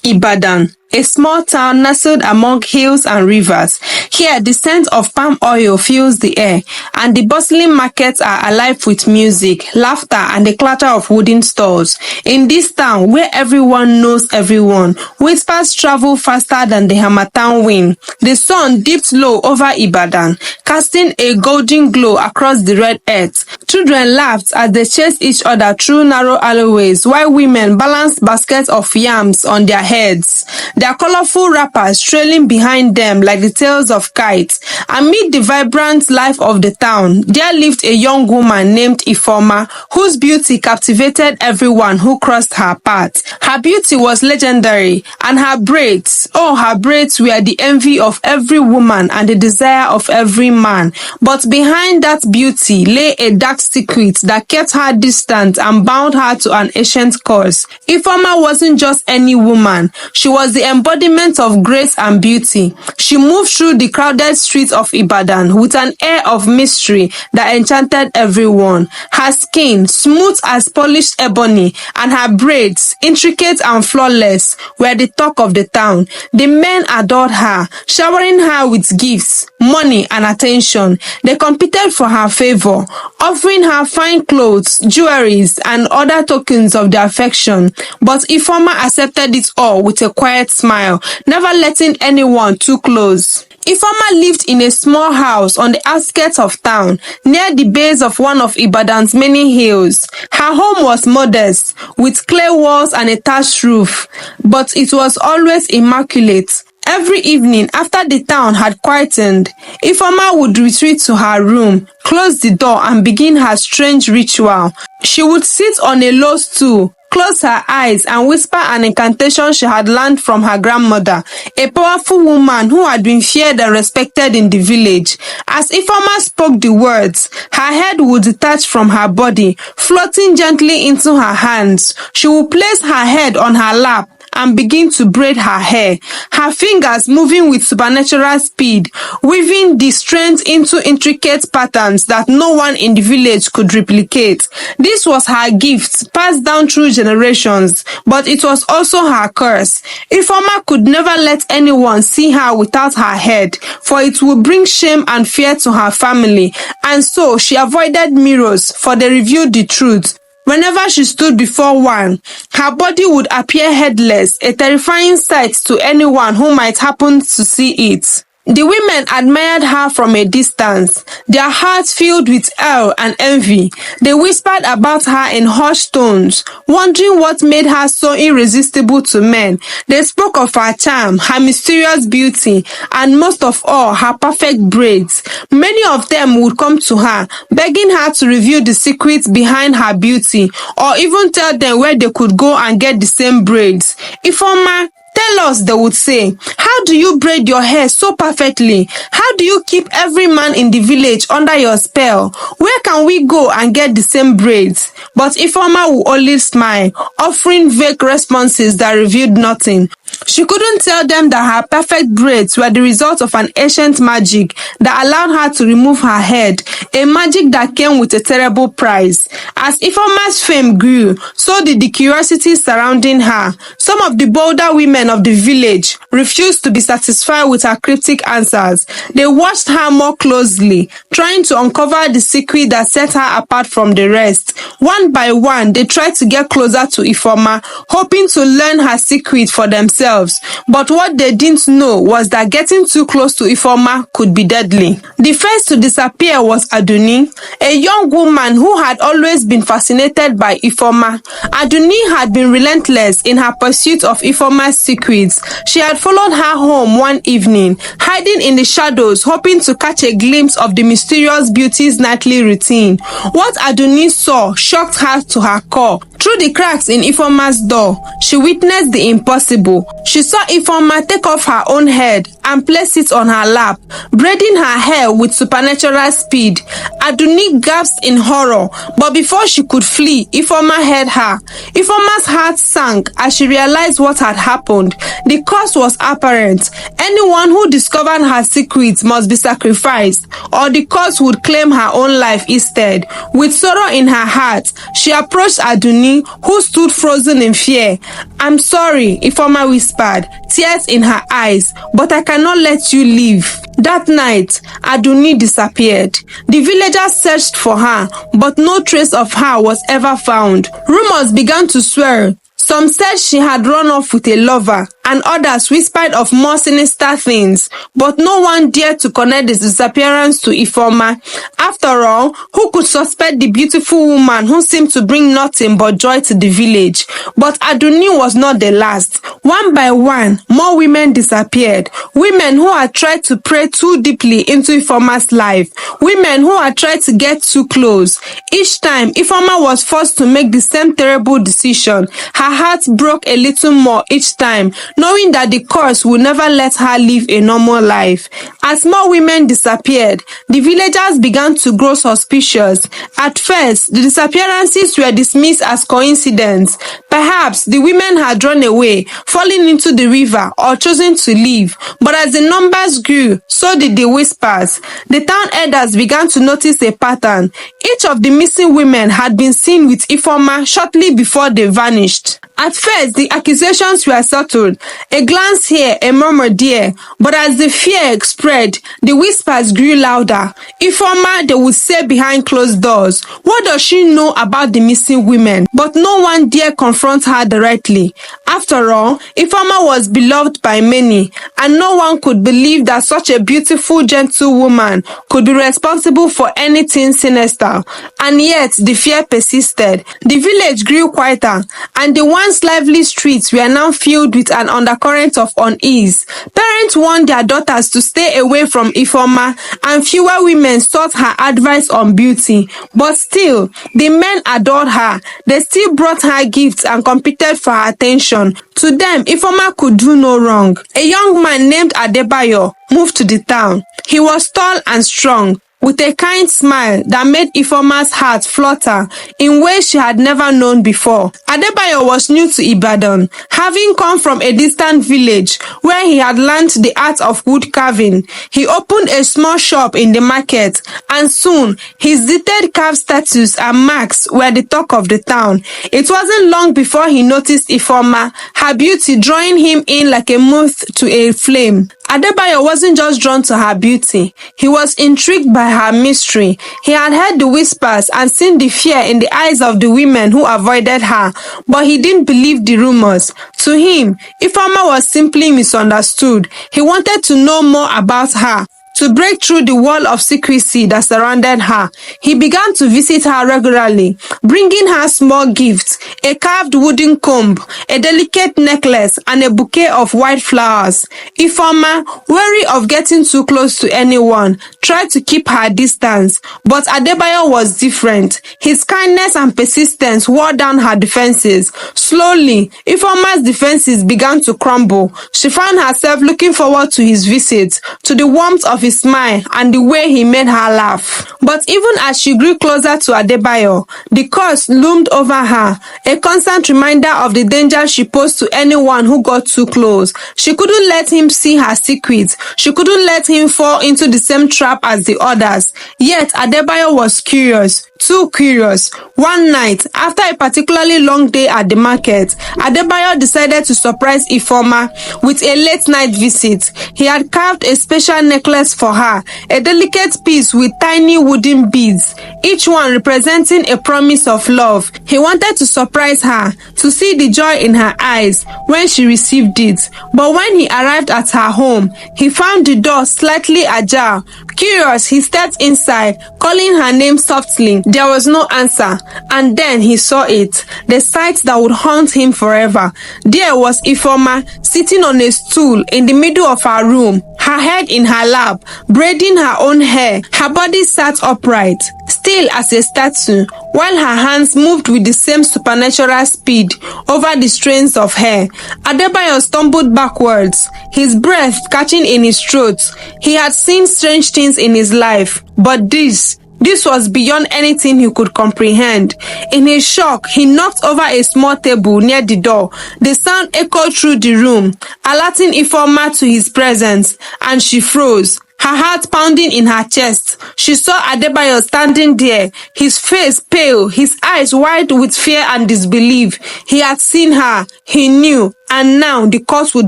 Ibadan, a small town nestled among hills and rivers. Here, the scent of palm oil fills the air, and the bustling markets are alive with music, laughter, and the clatter of wooden stalls. In this town, where everyone knows everyone, whispers travel faster than the Hamatan wind. The sun dipped low over Ibadan, casting a golden glow across the red earth. Children laughed as they chased each other through narrow alleyways, while women balanced baskets of yams on their heads, their colorful wrappers trailing behind them like the tails of kites. Amid the vibrant life of the town, there lived a young woman named Efora, whose beauty captivated everyone who crossed her path. Her beauty was legendary, and her braids were the envy of every woman and the desire of every man. But behind that beauty lay a dark secret that kept her distant and bound her to an ancient curse. Efora wasn't just any woman. She was the embodiment of grace and beauty. She moved through the crowded streets of Ibadan with an air of mystery that enchanted everyone. Her skin, smooth as polished ebony, and her braids, intricate and flawless, were the talk of the town. The men adored her, showering her with gifts, money, and attention. They competed for her favor, offering her fine clothes, jewelries, and other tokens of their affection. But Efora accepted it all with a quiet smile, never letting anyone too close. Efora lived in a small house on the outskirts of town, near the base of one of Ibadan's many hills. Her home was modest, with clay walls and a thatched roof, but it was always immaculate. Every evening after the town had quietened, Efora would retreat to her room, close the door, and begin her strange ritual. She would sit on a low stool, close her eyes, and whisper an incantation she had learned from her grandmother, a powerful woman who had been feared and respected in the village. As Efora spoke the words, her head would detach from her body, floating gently into her hands. She would place her head on her lap and begin to braid her hair, her fingers moving with supernatural speed, weaving the strands into intricate patterns that no one in the village could replicate. This was her gift, passed down through generations, but it was also her curse. Efora could never let anyone see her without her head, for it would bring shame and fear to her family, and so she avoided mirrors, for they revealed the truth. Whenever she stood before one, her body would appear headless, a terrifying sight to anyone who might happen to see it. The women admired her from a distance, their hearts filled with awe and envy. They whispered about her in hushed tones, wondering what made her so irresistible to men. They spoke of her charm, her mysterious beauty, and most of all, her perfect braids. Many of them would come to her, begging her to reveal the secrets behind her beauty, or even tell them where they could go and get the same braids. Efora, tell us, they would say. How do you braid your hair so perfectly? How do you keep every man in the village under your spell? Where can we go and get the same braids? But Efora would only smile, offering vague responses that revealed nothing. She couldn't tell them that her perfect braids were the result of an ancient magic that allowed her to remove her head, a magic that came with a terrible price. As Efora's fame grew, so did the curiosity surrounding her. Some of the bolder women of the village refused to be satisfied with her cryptic answers. They watched her more closely, trying to uncover the secret that set her apart from the rest. One by one, they tried to get closer to Efora, hoping to learn her secret for themselves. But what they didn't know was that getting too close to Efora could be deadly. The first to disappear was Aduni, a young woman who had always been fascinated by Efora. Aduni had been relentless in her pursuit of Efora's secrets. She had followed her home one evening, hiding in the shadows, hoping to catch a glimpse of the mysterious beauty's nightly routine. What Aduni saw shocked her to her core. Through the cracks in Efora's door, she witnessed the impossible. She saw Efora take off her own head and placed it on her lap, braiding her hair with supernatural speed. Aduni gasped in horror, but before she could flee, Ifeoma heard her. Ifeoma's heart sank as she realized what had happened. The cause was apparent. Anyone who discovered her secrets must be sacrificed, or the cause would claim her own life instead. With sorrow in her heart, she approached Aduni, who stood frozen in fear. "I'm sorry," Ifeoma whispered, tears in her eyes, "but I cannot let you leave." That night, Aduni disappeared. The villagers searched for her, but no trace of her was ever found. Rumors began to swirl. Some said she had run off with a lover, and others whispered of more sinister things, but no one dared to connect the disappearance to Ifeoma. After all, who could suspect the beautiful woman who seemed to bring nothing but joy to the village? But Aduni was not the last. One by one, more women disappeared. Women who had tried to pry too deeply into Ifeoma's life. Women who had tried to get too close. Each time, Ifeoma was forced to make the same terrible decision. Her heart broke a little more each time, knowing that the curse would never let her live a normal life. As more women disappeared, the villagers began to grow suspicious. At first, the disappearances were dismissed as coincidence. Perhaps the women had run away, fallen into the river, or chosen to leave. But as the numbers grew, so did the whispers. The town elders began to notice a pattern. Each of the missing women had been seen with Ifeoma shortly before they vanished. At first, the accusations were settled. A glance here, a murmur there. But as the fear spread, the whispers grew louder. Ifeoma, they would say behind closed doors. What does she know about the missing women? But no one dared confront her directly. After all, Ifeoma was beloved by many, and no one could believe that such a beautiful, gentle woman could be responsible for anything sinister. And yet, the fear persisted. The village grew quieter, and the once lively streets were now filled with an undercurrent of unease. Parents warned their daughters to stay away from Ifeoma, and fewer women sought her advice on beauty. But still, the men adored her. They still brought her gifts and competed for her attention. To them, Ifeoma could do no wrong. A young man named Adayo moved to the town. He was tall and strong, with a kind smile that made Ifeoma's heart flutter in ways she had never known before. Adayo was new to Ibadan, having come from a distant village where he had learned the art of wood carving. He opened a small shop in the market, and soon his detailed carved statues and marks were the talk of the town. It wasn't long before he noticed Ifeoma, her beauty drawing him in like a moth to a flame. Adayo wasn't just drawn to her beauty. He was intrigued by her mystery. He had heard the whispers and seen the fear in the eyes of the women who avoided her, but he didn't believe the rumors. To him, Ifeoma was simply misunderstood. He wanted to know more about her, to break through the wall of secrecy that surrounded her. He began to visit her regularly, bringing her small gifts, a carved wooden comb, a delicate necklace, and a bouquet of white flowers. Ifeoma, wary of getting too close to anyone, tried to keep her distance, but Adayo was different. His kindness and persistence wore down her defenses. Slowly, Ifeoma's defenses began to crumble. She found herself looking forward to his visits, to the warmth of his smile and the way he made her laugh. But even as she grew closer to Adayo, the curse loomed over her, a constant reminder of the danger she posed to anyone who got too close. She couldn't let him see her secrets. She couldn't let him fall into the same trap as the others. Yet Adayo was curious. Too curious. One night, after a particularly long day at the market, Adayo decided to surprise Ifeoma with a late-night visit. He had carved a special necklace for her, a delicate piece with tiny wooden beads, each one representing a promise of love. He wanted to surprise her, to see the joy in her eyes when she received it. But when he arrived at her home, he found the door slightly ajar. Curious, he stepped inside, calling her name softly. There was no answer, and then he saw it, the sight that would haunt him forever. There was Efora sitting on a stool in the middle of her room, her head in her lap, braiding her own hair. Her body sat upright, still as a statue, while her hands moved with the same supernatural speed over the strands of hair. Adebayo stumbled backwards, his breath catching in his throat. He had seen strange things in his life, but this was beyond anything he could comprehend. In his shock, he knocked over a small table near the door. The sound echoed through the room, alerting Efora to his presence, and she froze, her heart pounding in her chest. She saw Adebayo standing there, his face pale, his eyes wide with fear and disbelief. He had seen her, he knew, and now the cause would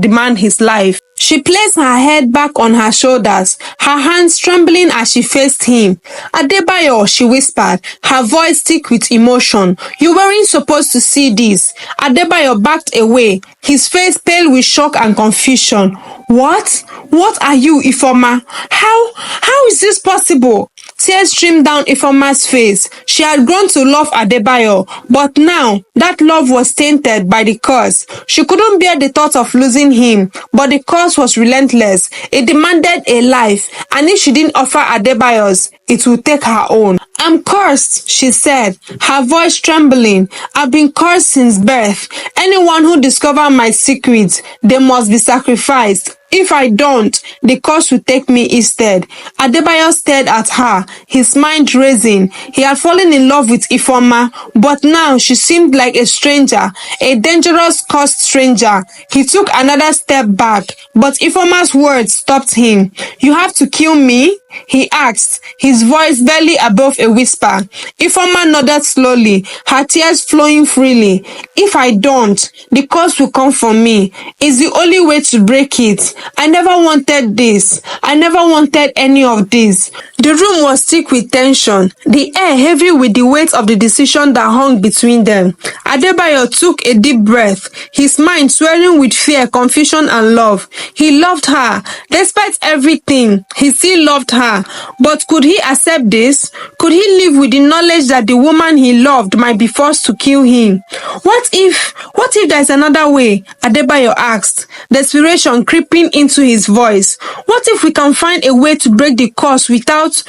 demand his life. She placed her head back on her shoulders, her hands trembling as she faced him. Adebayo, she whispered, her voice thick with emotion. You weren't supposed to see this. Adebayo backed away, his face pale with shock and confusion. What? What are you, Efora? How is this possible? Tears streamed down Efoma's face. She had grown to love Adebayo, but now that love was tainted by the curse. She couldn't bear the thought of losing him, but the curse was relentless. It demanded a life, and if she didn't offer Adebayo's, it would take her own. I'm cursed, she said, her voice trembling. I've been cursed since birth. Anyone who discovers my secrets, they must be sacrificed. If I don't, the curse will take me instead. Adebayo stared at her, his mind racing. He had fallen in love with Efora, but now she seemed like a stranger, a dangerous cursed stranger. He took another step back, but Efoma's words stopped him. You have to kill me? He asked, his voice barely above a whisper. Efora nodded slowly, her tears flowing freely. If I don't, the curse will come for me. It's the only way to break it. I never wanted this. I never wanted any of this. The room was thick with tension, the air heavy with the weight of the decision that hung between them. Adebayo took a deep breath, his mind swelling with fear, confusion, and love. He loved her. Despite everything, he still loved her. But could he accept this? Could he live with the knowledge that the woman he loved might be forced to kill him? What if there's another way? Adebayo asked, desperation creeping into his voice. What if we can find a way to break the curse without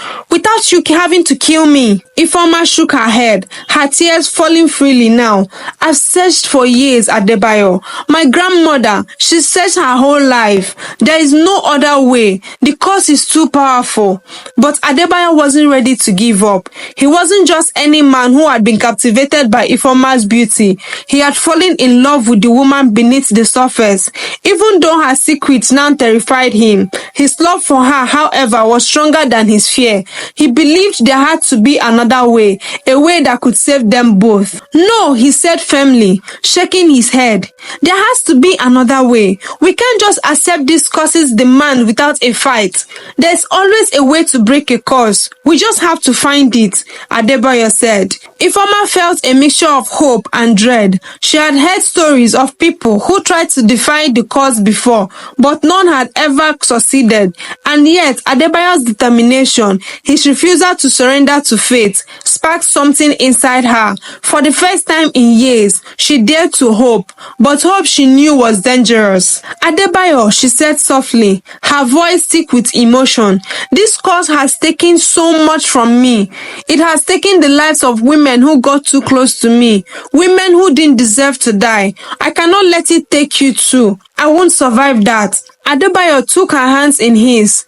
you having to kill me? Efora shook her head, her tears falling freely now. I've searched for years, Adebayo. My grandmother, she searched her whole life. There is no other way. The curse is too powerful. But Adebayo wasn't ready to give up. He wasn't just any man who had been captivated by Efoma's beauty. He had fallen in love with the woman beneath the surface. Even though her secrets now terrified him, his love for her, however, was stronger than his fear. He believed there had to be another way, a way that could save them both. No, he said firmly, shaking his head. There has to be another way. We can't just accept this curse's demand without a fight. There's always a way to break a curse. We just have to find it, Adebayo said. Efora felt a mixture of hope and dread. She had heard stories of people who tried to defy the curse before, but none had ever succeeded. And yet, Adebayo's determination, his refusal to surrender to fate, sparked something inside her. For the first time in years, she dared to hope, but hope she knew was dangerous. Adebayo, she said softly, her voice thick with emotion, this curse has taken so much from me. It has taken the lives of women who got too close to me, women who didn't deserve to die. I cannot let it take you too. I won't survive that. Adebayo took her hands in his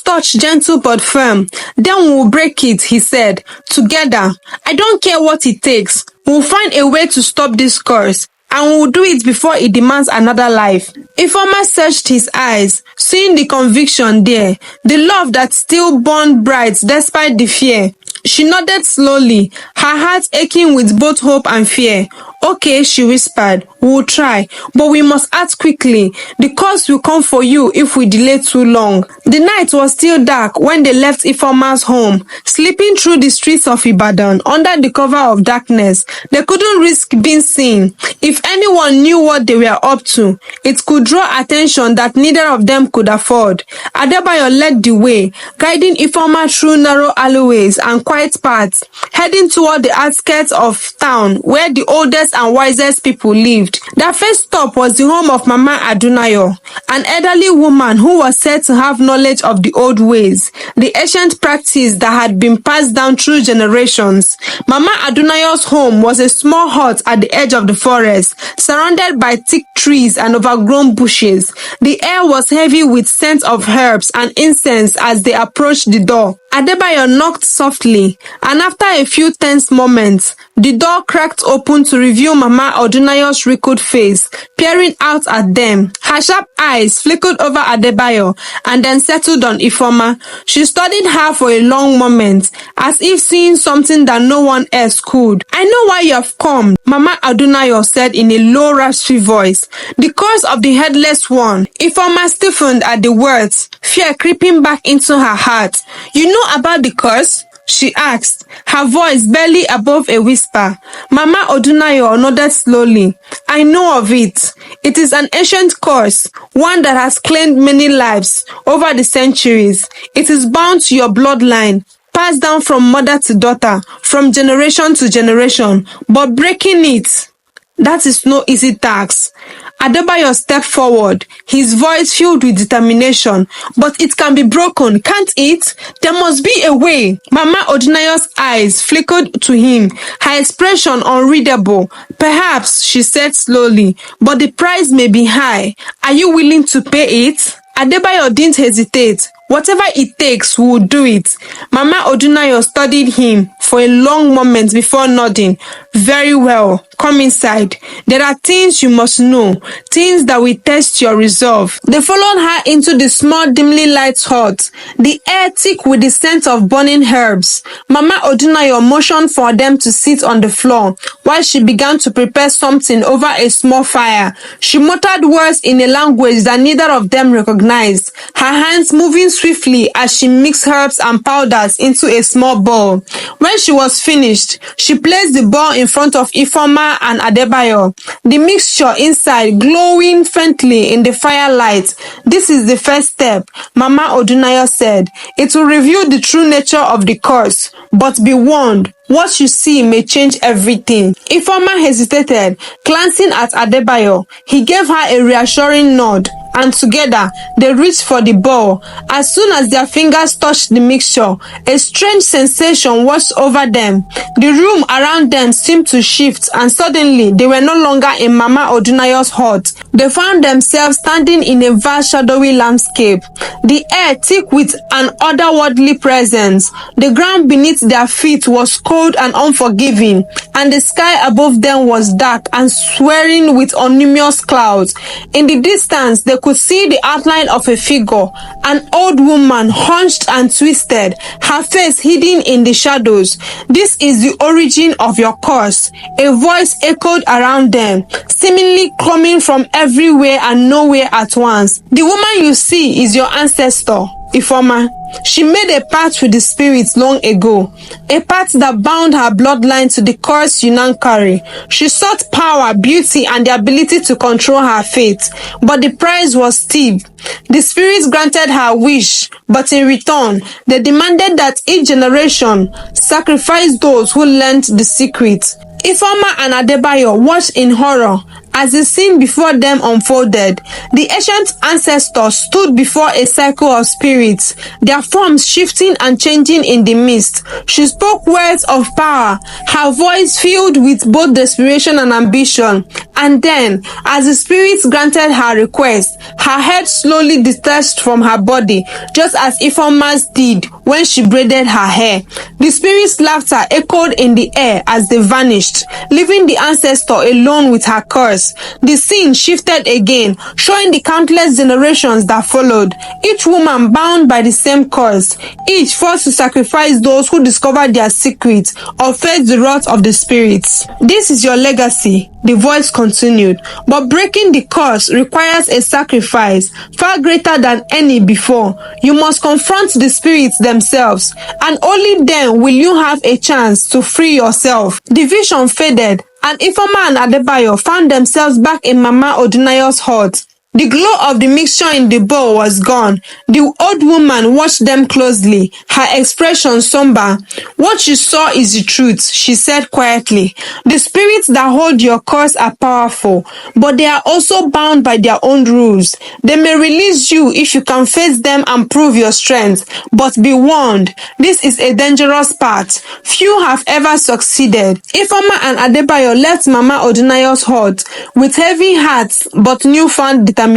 touch gentle but firm. Then we'll break it, he said. Together. I don't care what it takes. We'll find a way to stop this curse. And we'll do it before it demands another life. Efora searched his eyes, seeing the conviction there, the love that still burned bright despite the fear. She nodded slowly, her heart aching with both hope and fear. Okay, she whispered, we'll try, but we must act quickly. The curse will come for you if we delay too long. The night was still dark when they left Ifoma's home. Slipping through the streets of Ibadan under the cover of darkness, they couldn't risk being seen. If anyone knew what they were up to, it could draw attention that neither of them could afford. Adebayo led the way, guiding Ifoma through narrow alleyways and quiet paths, heading toward the outskirts of town where the oldest and wisest people lived. Their first stop was the home of Mama Adunayo, an elderly woman who was said to have knowledge of the old ways, the ancient practice that had been passed down through generations. Mama Adunayo's home was a small hut at the edge of the forest, surrounded by thick trees and overgrown bushes. The air was heavy with scent of herbs and incense as they approached the door. Adebayo knocked softly, and after a few tense moments, the door cracked open to reveal Mama Adunayo's wrinkled face, peering out at them. Her sharp eyes flickered over Adebayo and then settled on Ifoma. She studied her for a long moment, as if seeing something that no one else could. I know why you have come, Mama Adunayo said in a low, raspy voice. The curse of the headless one. Ifoma stiffened at the words, fear creeping back into her heart. You know about the curse? She asked, her voice barely above a whisper. Mama Adunayo nodded slowly. I know of it. It is an ancient curse, one that has claimed many lives over the centuries. It is bound to your bloodline, passed down from mother to daughter, from generation to generation. But breaking it, that is no easy task. Adebayo stepped forward, his voice filled with determination. But it can be broken, can't it? There must be a way. Mama Adunayo's eyes flickered to him, her expression unreadable. Perhaps, she said slowly, but the price may be high. Are you willing to pay it? Adebayo didn't hesitate. Whatever it takes, we will do it. Mama Adunayo studied him for a long moment before nodding. Very well. Come inside. There are things you must know, things that will test your resolve. They followed her into the small, dimly lighted hut, the air thick with the scent of burning herbs. Mama Adunayo motioned for them to sit on the floor while she began to prepare something over a small fire. She muttered words in a language that neither of them recognized, her hands moving swiftly as she mixed herbs and powders into a small bowl. When she was finished, she placed the bowl in front of Ifoma and Adebayo, the mixture inside glowing faintly in the firelight. This is the first step, Mama Adunayo said. It will reveal the true nature of the curse, but be warned, what you see may change everything. Ifoma hesitated, glancing at Adebayo. He gave her a reassuring nod, and together they reached for the bowl. As soon as their fingers touched the mixture, a strange sensation washed over them. The room around them seemed to shift, and suddenly they were no longer in Mama Adunayo's hut. They found themselves standing in a vast shadowy landscape, the air thick with an otherworldly presence. The ground beneath their feet was cold and unforgiving, and the sky above them was dark and swirling with ominous clouds. In the distance, they could see the outline of a figure, an old woman, hunched and twisted, her face hidden in the shadows. This is the origin of your curse. A voice echoed around them, seemingly coming from everywhere and nowhere at once. The woman you see is your ancestor, Ifoma. She made a pact with the spirits long ago, a pact that bound her bloodline to the curse you now carry. She sought power, beauty, and the ability to control her fate, but the price was steep. The spirits granted her wish, but in return, they demanded that each generation sacrifice those who learned the secret. Ifoma and Adebayo watched in horror as the scene before them unfolded. The ancient ancestors stood before a cycle of spirits, their forms shifting and changing in the mist. She spoke words of power, her voice filled with both desperation and ambition. And then, as the spirits granted her request, her head slowly detached from her body, just as Ifoma's did when she braided her hair. The spirits' laughter echoed in the air as they vanished, leaving the ancestor alone with her curse. curse. The scene shifted again, showing the countless generations that followed, each woman bound by the same curse, each forced to sacrifice those who discovered their secrets or face the wrath of the spirits. This is your legacy, the voice continued, but breaking the curse requires a sacrifice far greater than any before. You must confront the spirits themselves, and only then will you have a chance to free yourself. The vision faded, and Efoma and Adayo found themselves back in Mama Odunayo's hut. The glow of the mixture in the bowl was gone. The old woman watched them closely, her expression somber. "What you saw is the truth," she said quietly. "The spirits that hold your curse are powerful, but they are also bound by their own rules. They may release you if you can face them and prove your strength, but be warned, this is a dangerous path. Few have ever succeeded." Efoma and Adayo left Mama Odunayo's hut with heavy hearts but newfound determination.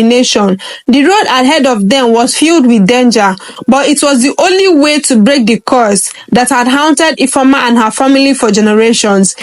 The road ahead of them was filled with danger, but it was the only way to break the curse that had haunted Efoma and her family for generations.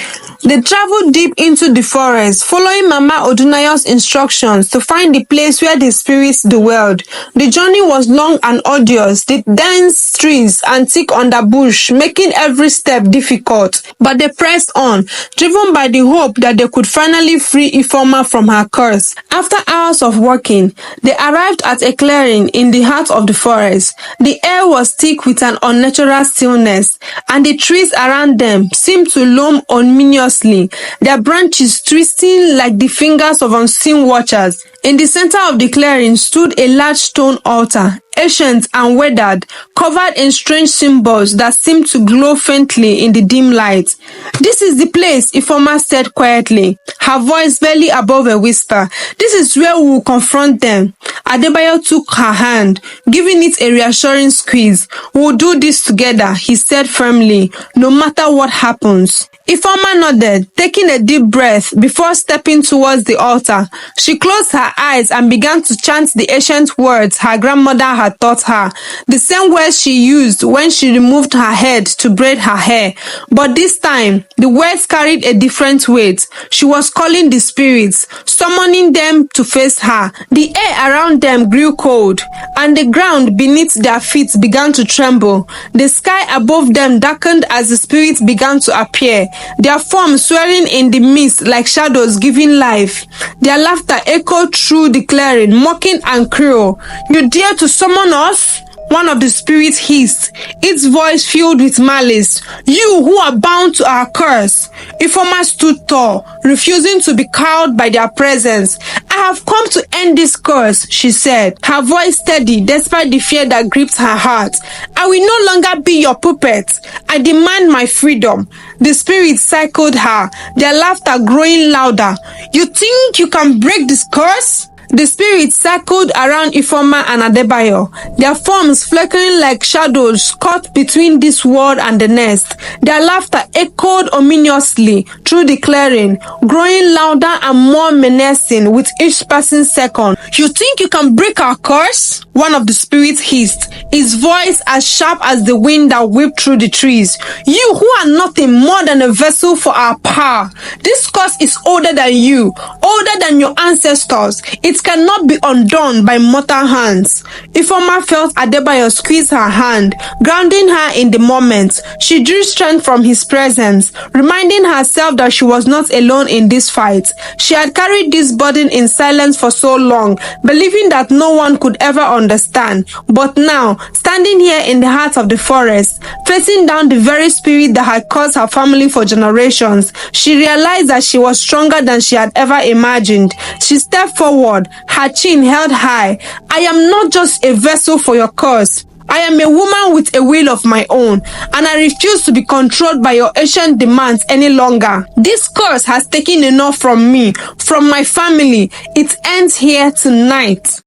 They traveled deep into the forest, following Mama Odunayo's instructions to find the place where the spirits dwelled. The journey was long and arduous, the dense trees and thick underbush making every step difficult. But they pressed on, driven by the hope that they could finally free Efoma from her curse. After hours of walking, they arrived at a clearing in the heart of the forest. The air was thick with an unnatural stillness, and the trees around them seemed to loom ominously, their branches twisting like the fingers of unseen watchers. In the center of the clearing stood a large stone altar, ancient and weathered, covered in strange symbols that seemed to glow faintly in the dim light. "This is the place," Efoma said quietly, her voice barely above a whisper. "This is where we will confront them." Adayo took her hand, giving it a reassuring squeeze. "We will do this together," he said firmly, "no matter what happens." Efoma nodded, taking a deep breath before stepping towards the altar. She closed her eyes and began to chant the ancient words her grandmother had taught her, the same words she used when she removed her head to braid her hair. But this time, the words carried a different weight. She was calling the spirits, summoning them to face her. The air around them grew cold, and the ground beneath their feet began to tremble. The sky above them darkened as the spirits began to appear, their forms swirling in the mist like shadows giving life. Their laughter echoed through the clearing, mocking and cruel. "You dare to summon us?" one of the spirits hissed, its voice filled with malice. "You who are bound to our curse." Efoma stood tall, refusing to be cowed by their presence. "I have come to end this curse," she said, her voice steady despite the fear that gripped her heart. "I will no longer be your puppet. I demand my freedom." The spirits circled her, their laughter growing louder. "You think you can break this curse?" The spirits circled around Efoma and Adayo, their forms flickering like shadows caught between this world and the next. Their laughter echoed ominously through the clearing, growing louder and more menacing with each passing second. "You think you can break our curse?" one of the spirits hissed, his voice as sharp as the wind that whipped through the trees. "You who are nothing more than a vessel for our power. This curse is older than you, older than your ancestors. It cannot be undone by mortal hands." Efoma felt Adayo squeeze her hand, grounding her in the moment. She drew strength from his presence, reminding herself that she was not alone in this fight. She had carried this burden in silence for so long, believing that no one could ever understand. But now, standing here in the heart of the forest, facing down the very spirit that had caused her family for generations, she realized that she was stronger than she had ever imagined. She stepped forward, her chin held high. "I am not just a vessel for your curse. I am a woman with a will of my own, and I refuse to be controlled by your ancient demands any longer. This curse has taken enough from me, from my family. It ends here tonight."